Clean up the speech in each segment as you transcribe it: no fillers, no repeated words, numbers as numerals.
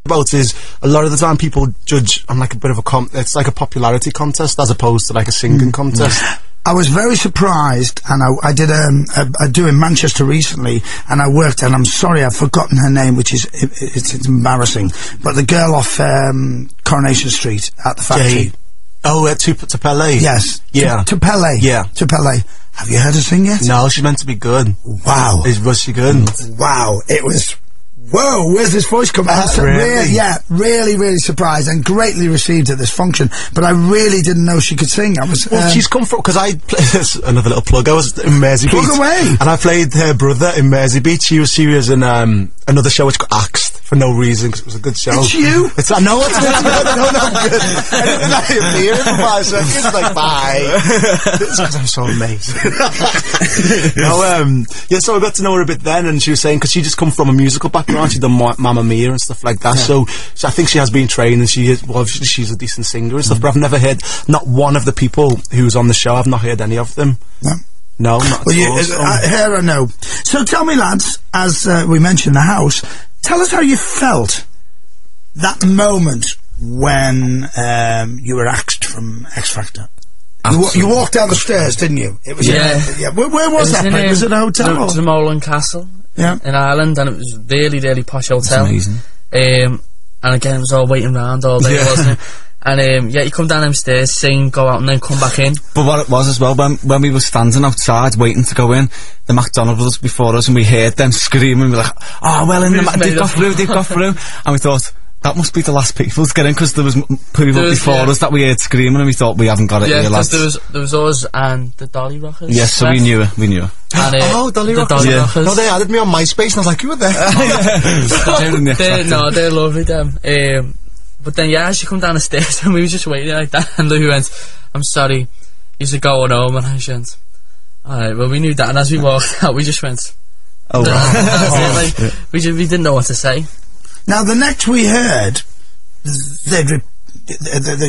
about is a lot of the time people judge on like a bit of it's like a popularity contest as opposed to like a singing contest. I was very surprised, and I did a do in Manchester recently, and I worked, and I'm sorry I've forgotten her name, which is it's embarrassing, but the girl off Coronation Street at the factory. Tupele. Yes. Yeah. Tupele. Yeah. Tupele. Have you heard her sing yet? No, she's meant to be good. Wow. Was she good? Wow. It was... Whoa, where's this voice coming out? Really surprised and greatly received at this function. But I really didn't know she could sing. Well, she's come from, because another little plug. I was in Mersey Beach. Plug away. And I played her brother in Mersey Beach. She was in another show which got axed for no reason because it was a good show. It's you. I know it's good. I don't know good. I appear for 5 seconds, like bye. It's because I'm so amazing. So I got to know her a bit then, and she was saying because she just come from a musical background. She'd done Mamma Mia and stuff like that. Yeah. So I think she has been trained, and obviously she's a decent singer and stuff. But I've never heard not one of the people who's on the show. I've not heard any of them. No, not at all. Here I know. So tell me, lads, as we mentioned the house, tell us how you felt that moment when you were axed from X Factor. You walked down the stairs, didn't you? It was Where was that? Was it a hotel? It was the Molan Castle. Yeah. In Ireland, and it was a really posh hotel. That's amazing. And again, it was all waiting around all day, wasn't it? And you come down them stairs, sing, go out, and then come back in. But what it was as well, when we were standing outside waiting to go in, the McDonald's was before us, and we heard them screaming. We were like, "Oh well, they've got through," and we thought, that must be the last people to get in, because there was people before us that we heard screaming, and we thought we haven't got it here, lads. There was us and the Dolly Rockers. Yes, so we knew her. And, Dolly Rockers. No, they added me on MySpace, and I was like, you were there. They're lovely, them. But then, as you come down the stairs, and we were just waiting like that, and Louis went, "I'm sorry, you're going home," and I went, "Alright, well, we knew that," and as we walked out, we just went, "Oh, wow." We didn't know what to say. Now, the next we heard, they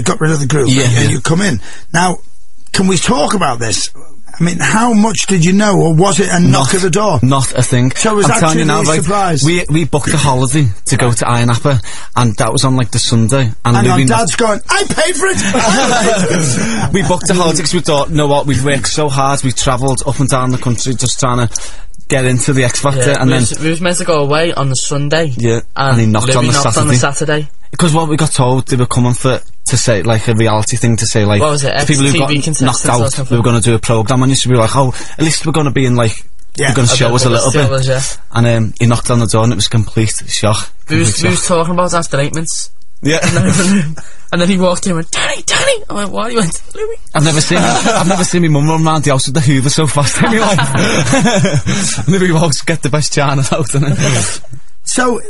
got rid of the group, and you come in. Now, can we talk about this? I mean, how much did you know, or was it a knock at the door? Not a thing. So was I'm telling you now, surprised. We booked a holiday to go to Iron Apple, and that was on like the Sunday. And our dad's going, "I paid for it." We booked a holiday because we thought, you know what, we've worked so hard, we've travelled up and down the country just trying to get into the X Factor, and then we was meant to go away on the Sunday. Yeah, and he knocked on the Saturday. Because what we got told, they were coming to say, like, a reality thing, to say, like, what was it, people who got knocked out, we were going to do a programme, and used to be like, oh, at least we're going to be in, like, you're going to show us a little bit. And he knocked on the door, and it was a complete shock. We was talking about after 8 months. Yeah. And then he walked in and went, Danny! I went, what? He went, Louis. I've never seen my mum run round the house with the Hoover so fast in my life. Louis walks, get the best china out, innit? So,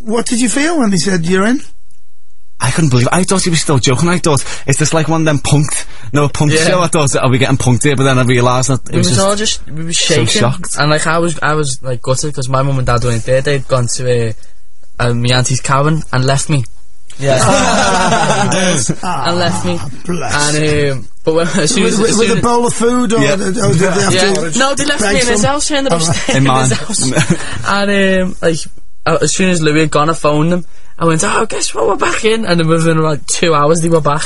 what did you feel when they said you're in? I couldn't believe it. I thought he was still joking. I thought, is this like one of them punked show? I thought, are we getting punked here? But then I realised that it was we were shaking. So shocked. And like, I was like gutted, because my mum and dad weren't there. They'd gone to my auntie's cabin and left me. Yeah. And left me. Bless. And but with a bowl of food, or did they have to? No, they left me in his house. Ended up staying in his house. And like, as soon as Louis had gone, I phoned them. I went, oh, guess what, we're back in. And then within like 2 hours, they were back.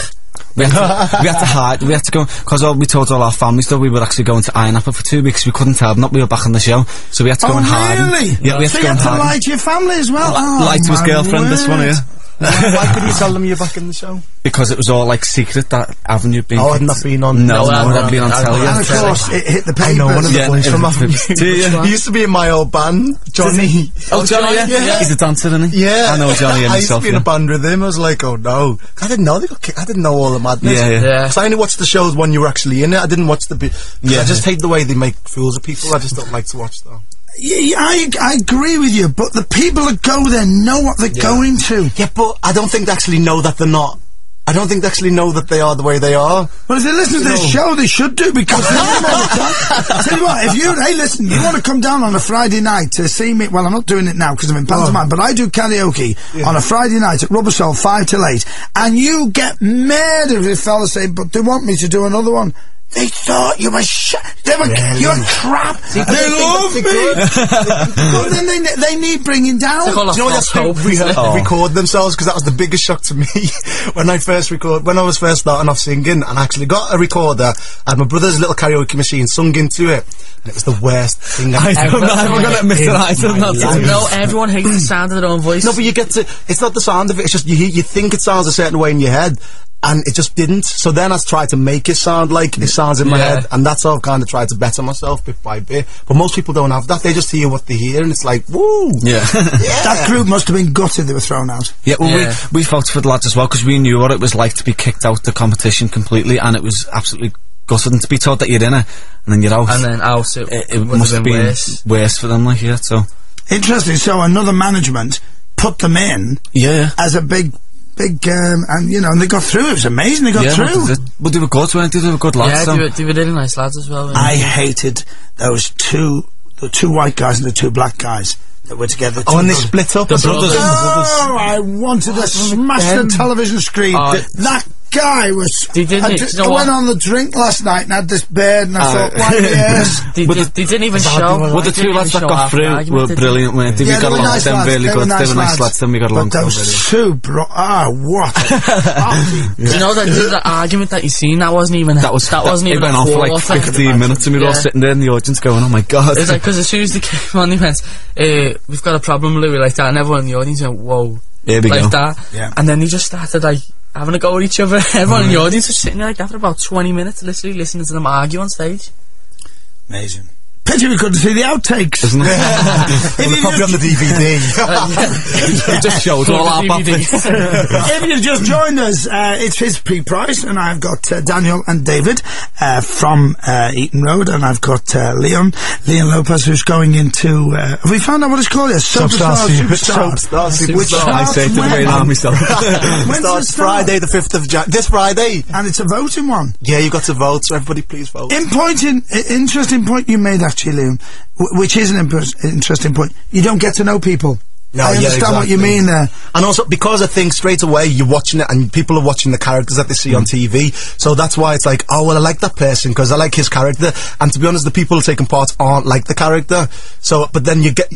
We had to hide. We had to go, because we told all our families that we were actually going to Iron Apple for 2 weeks. We couldn't tell them that we were back on the show, so we had to go and hide. Really? Yeah, we had to go and hide. So you had to lie to your family as well? Lie to his girlfriend, this one here. Why couldn't you tell them you're back in the show? Because it was all like secret, that avenue being. Oh, I'd not been on. No, it hadn't been on telly. And of course, it hit the papers. I know one of the boys from Avenue. He used to be in my old band, Johnny. Oh, Johnny, yeah. He's a dancer, isn't he? Yeah. I know Johnny himself. I used to be in a band with him. I was like, oh no. I didn't know they got kicked. I didn't know all the madness. Yeah. Because I only watched the shows when you were actually in it. I didn't watch the I just hate the way they make fools of people. I just don't like to watch that. Yeah, I agree with you, but the people that go there know what they're going to. Yeah, but I don't think they actually know that they're not. I don't think they actually know that they are the way they are. Well, if they listen to this show, they should do, because they know all the time. Tell you what, hey, listen, you want to come down on a Friday night to see me, well, I'm not doing it now because I'm in pantomime, but I do karaoke on a Friday night at Rubber Soul, 5 till 8, and you get mad if the fellas say, but they want me to do another one. They thought you were they were you're crap. They love me. Well, then they need bringing down. It's like all Do you know what? They record themselves, because that was the biggest shock to me when I was first starting off singing, and I actually got a recorder and my brother's little karaoke machine, sung into it, and it was the worst thing I've ever gonna admit that I said that. No, everyone hates the sound of their own voice. No, but you get to, it's not the sound of it, it's just you think it sounds a certain way in your head, and it just didn't. So then I tried to make it sound like it sounds in my head, and that's how I've kind of tried to better myself bit by bit. But most people don't have that. They just hear what they hear, and it's like, woo! Yeah. That group must have been gutted they were thrown out. Yeah, well, we felt for the lads as well, because we knew what it was like to be kicked out the competition completely, and it was absolutely gutted, and to be told that you're in it, and then you're out. And then out, it must have been worse for them, like, so. Interesting. So another management put them in as a big and you know, and they got through. It was amazing. They got through. Well, they were good, weren't they? They were good lads. Yeah, they were really nice lads as well. I hated those the two white guys and the two black guys that were together. Oh, and they split up. The brothers. Oh, I wanted to smash the television screen. That guy was. I went on the drink last night and had this beard, and I thought, why yes? They didn't even show. Well, the two lads that got through were brilliant, weren't they? We got along with them really good. They were nice lads, and we got along. But those two what? Do you know that argument that you seen? That wasn't even. That wasn't even. It went on for like 15 minutes, and we were all sitting there in the audience going, "Oh my god!" It's like, because as soon as they came on, they went, "We've got a problem, Louis," like that, and everyone in the audience went, "Whoa." Here we like go. That. Yeah. And then they just started like having a go at each other. Everyone in the audience was sitting there like that for about 20 minutes, literally listening to them argue on stage. Amazing. Pity we couldn't see the outtakes. Isn't it? Well, probably on the DVD. It just showed all our puppets. If you just joined us, it's his pre-price, and I've got Daniel and David from Eton Road, and I've got Leon Lopez, who's going into. Have we found out what it's called? Superstar. Which I say to the way around myself. Starts Friday, the 5th of January. This Friday, and it's a voting one. Yeah, you got to vote, so everybody please vote. Interesting point you made, actually, Liam, which is an interesting point. You don't get to know people. No, I understand what you mean there. And also, because I think straight away you're watching it and people are watching the characters that they see on TV, so that's why it's like, oh, well, I like that person because I like his character. And to be honest, the people taking part aren't like the character. So, but then you get...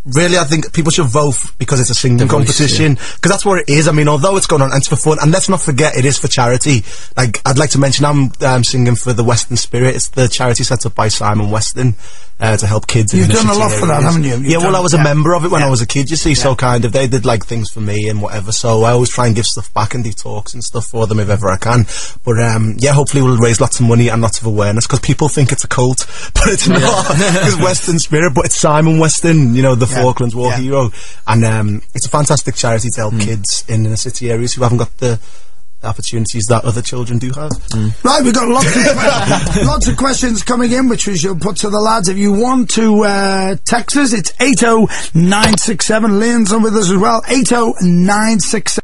Really, I think people should vote because it's a singing competition. Because that's what it is. I mean, although it's going on, and it's for fun. And let's not forget, it is for charity. Like, I'd like to mention, I'm singing for the Western Spirit. It's the charity set up by Simon Weston to help kids. You've done a lot for that, haven't you? I was a member of it when I was a kid, you see. So kind of, they did like things for me and whatever. So I always try and give stuff back and do talks and stuff for them if ever I can. But yeah, hopefully we'll raise lots of money and lots of awareness because people think it's a cult, but it's not. It's Western Spirit, but it's Simon Weston, you know, the Falklands War hero, and it's a fantastic charity to help kids in inner city areas who haven't got the opportunities that other children do have. Right, we've got lots of questions coming in, which we shall put to the lads. If you want to text us, it's 80967. Leon's on with us as well. 80967.